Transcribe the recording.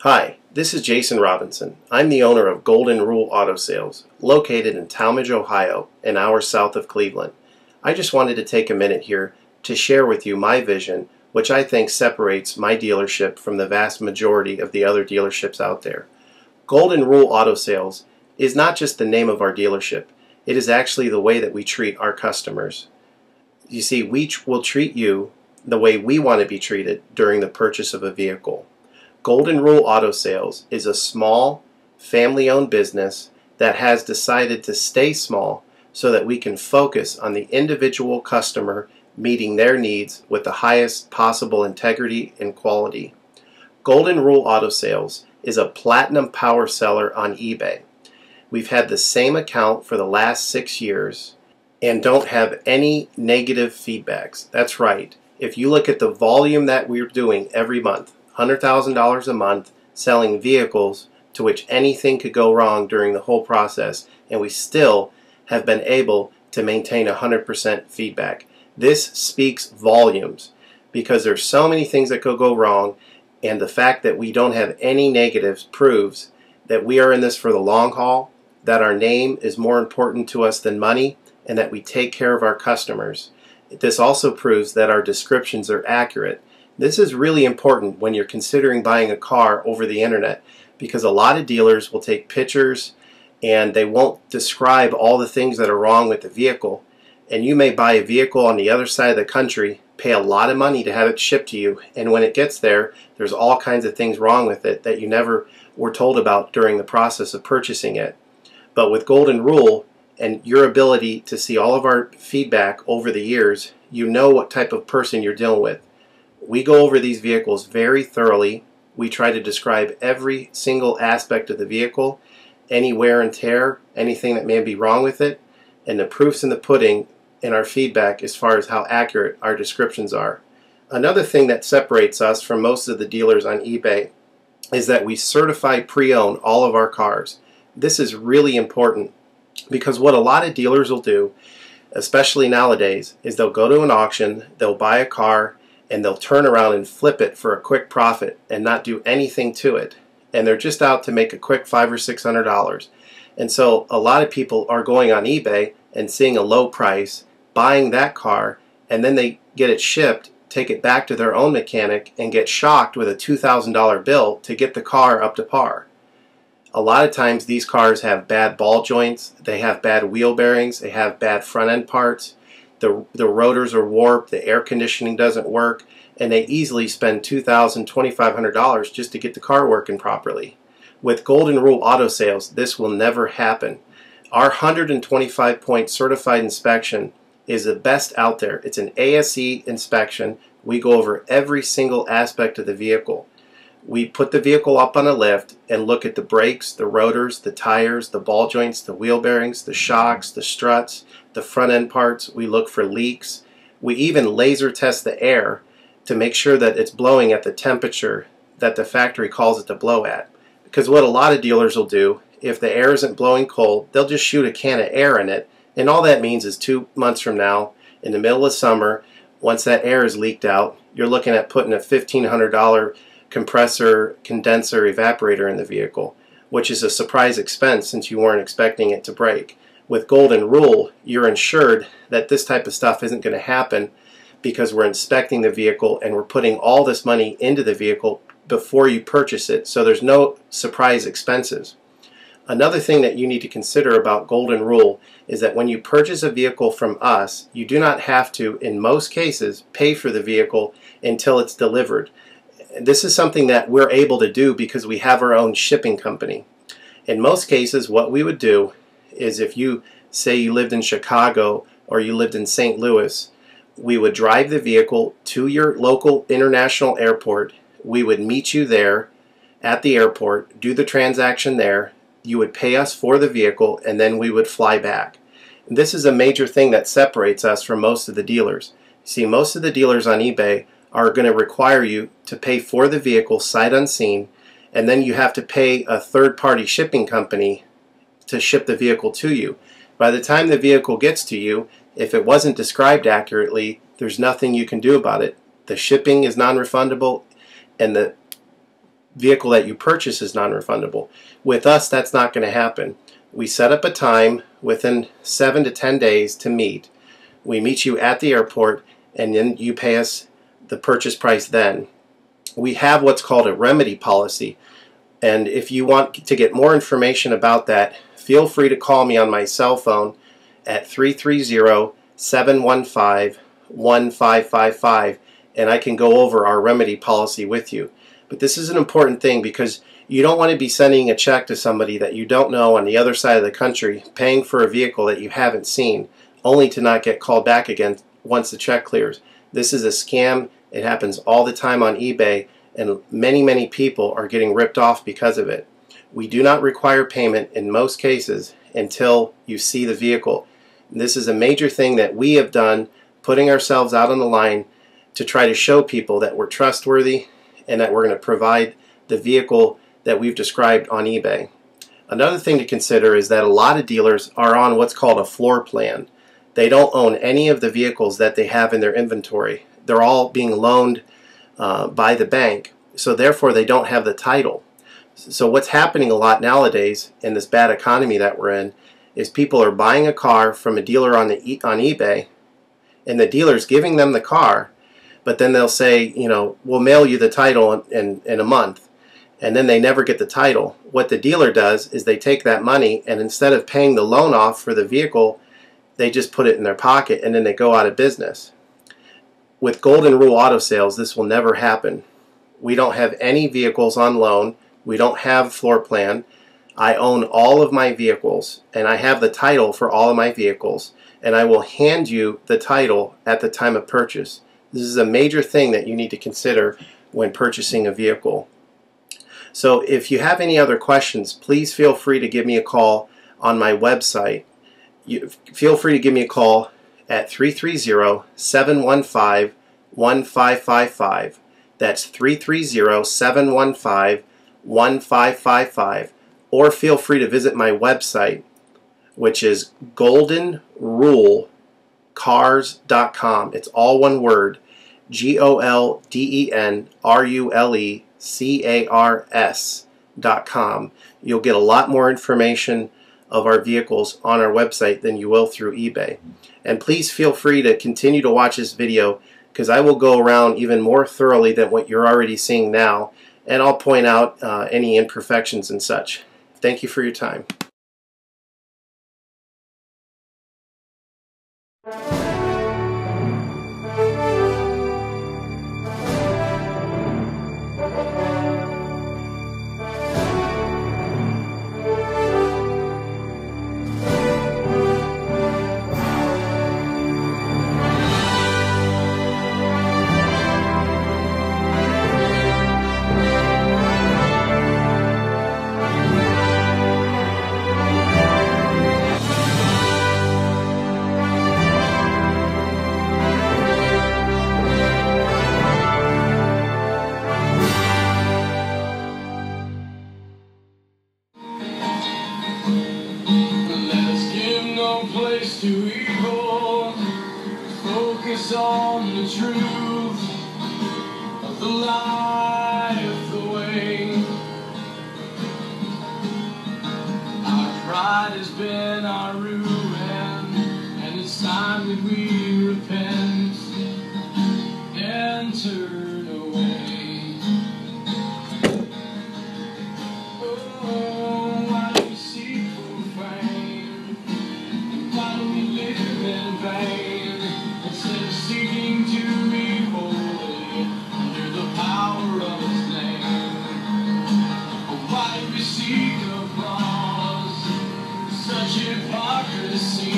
Hi, this is Jason Robinson. I'm the owner of Golden Rule Auto Sales, located in Tallmadge, Ohio, an hour south of Cleveland. I just wanted to take a minute here to share with you my vision, which I think separates my dealership from the vast majority of the other dealerships out there. Golden Rule Auto Sales is not just the name of our dealership, it is actually the way that we treat our customers. You see, we will treat you the way we want to be treated during the purchase of a vehicle. Golden Rule Auto Sales is a small, family-owned business that has decided to stay small so that we can focus on the individual customer meeting their needs with the highest possible integrity and quality. Golden Rule Auto Sales is a platinum power seller on eBay. We've had the same account for the last 6 years and don't have any negative feedbacks. That's right. If you look at the volume that we're doing every month, $100,000 a month selling vehicles to which anything could go wrong during the whole process, and we still have been able to maintain 100% feedback. This speaks volumes because there's so many things that could go wrong, and the fact that we don't have any negatives proves that we are in this for the long haul, that our name is more important to us than money, and that we take care of our customers. This also proves that our descriptions are accurate. This is really important when you're considering buying a car over the internet, because a lot of dealers will take pictures and they won't describe all the things that are wrong with the vehicle, and you may buy a vehicle on the other side of the country, pay a lot of money to have it shipped to you, and when it gets there, there's all kinds of things wrong with it that you never were told about during the process of purchasing it. But with Golden Rule and your ability to see all of our feedback over the years, you know what type of person you're dealing with. We go over these vehicles very thoroughly. We try to describe every single aspect of the vehicle, any wear and tear, anything that may be wrong with it, and the proof's in the pudding in our feedback as far as how accurate our descriptions are. Another thing that separates us from most of the dealers on eBay is that we certify pre-owned all of our cars. This is really important because what a lot of dealers will do, especially nowadays, is they'll go to an auction, they'll buy a car, and they'll turn around and flip it for a quick profit and not do anything to it. And they're just out to make a quick $500 or $600. And so a lot of people are going on eBay and seeing a low price, buying that car, and then they get it shipped, take it back to their own mechanic, and get shocked with a $2,000 bill to get the car up to par. A lot of times these cars have bad ball joints, they have bad wheel bearings, they have bad front end parts. The rotors are warped, the air conditioning doesn't work, and they easily spend $2,000, $2,500 just to get the car working properly. With Golden Rule Auto Sales, this will never happen. Our 125-point certified inspection is the best out there. It's an ASE inspection. We go over every single aspect of the vehicle. We put the vehicle up on a lift and look at the brakes, the rotors, the tires, the ball joints, the wheel bearings, the shocks, the struts, the front end parts. We look for leaks. We even laser test the air to make sure that it's blowing at the temperature that the factory calls it to blow at. Because what a lot of dealers will do, if the air isn't blowing cold, they'll just shoot a can of air in it, and all that means is 2 months from now, in the middle of summer, once that air is leaked out, you're looking at putting a $1,500 compressor, condenser, evaporator in the vehicle, which is a surprise expense since you weren't expecting it to break. With Golden Rule, you're ensured that this type of stuff isn't going to happen because we're inspecting the vehicle and we're putting all this money into the vehicle before you purchase it, so there's no surprise expenses. Another thing that you need to consider about Golden Rule is that when you purchase a vehicle from us, you do not have to, in most cases, pay for the vehicle until it's delivered. This is something that we're able to do because we have our own shipping company. In most cases, what we would do is, if you say you lived in Chicago or you lived in St. Louis, we would drive the vehicle to your local international airport. We would meet you there at the airport, do the transaction there. You would pay us for the vehicle, and then we would fly back. And this is a major thing that separates us from most of the dealers. See, most of the dealers on eBay are going to require you to pay for the vehicle sight unseen, and then you have to pay a third-party shipping company to ship the vehicle to you. By the time the vehicle gets to you, if it wasn't described accurately, there's nothing you can do about it. The shipping is non-refundable, and vehicle that you purchase is non-refundable. With us, that's not going to happen. We set up a time within 7 to 10 days to meet. We meet you at the airport, and then you pay us the purchase price then. We have what's called a remedy policy, and if you want to get more information about that, feel free to call me on my cell phone at 330-715-1555, and I can go over our remedy policy with you. But this is an important thing because you don't want to be sending a check to somebody that you don't know on the other side of the country, paying for a vehicle that you haven't seen, only to not get called back again once the check clears. This is a scam. It happens all the time on eBay, and many people are getting ripped off because of it. We do not require payment in most cases until you see the vehicle. This is a major thing that we have done, putting ourselves out on the line to try to show people that we're trustworthy and that we're going to provide the vehicle that we've described on eBay. Another thing to consider is that a lot of dealers are on what's called a floor plan. They don't own any of the vehicles that they have in their inventory. They're all being loaned by the bank, so therefore they don't have the title. So what's happening a lot nowadays in this bad economy that we're in is people are buying a car from a dealer on eBay, and the dealer's giving them the car, but then they'll say, you know, we'll mail you the title in a month, and then they never get the title. What the dealer does is they take that money, and instead of paying the loan off for the vehicle, they just put it in their pocket, and then they go out of business. With Golden Rule Auto Sales, this will never happen. We don't have any vehicles on loan. We don't have floor plan. I own all of my vehicles, and I have the title for all of my vehicles, and I will hand you the title at the time of purchase. This is a major thing that you need to consider when purchasing a vehicle. So if you have any other questions, please feel free to give me a call on my website. Feel free to give me a call at 330-715-1555. That's 330-715-1555. Or feel free to visit my website, which is goldenrulecars.com. It's all one word, goldenrulecars.com. You'll get a lot more information of our vehicles on our website than you will through eBay. And please feel free to continue to watch this video, because I will go around even more thoroughly than what you're already seeing now, and I'll point out any imperfections and such. Thank you for your time. Place to evil, focus on the truth of the life, the way. Our pride has been our ruin, and it's time that we repent and turn away. Oh, why do we seek for fame? Why do we live in vain, instead of seeking to be holy under the power of His name? Why do we seek applause, such hypocrisy?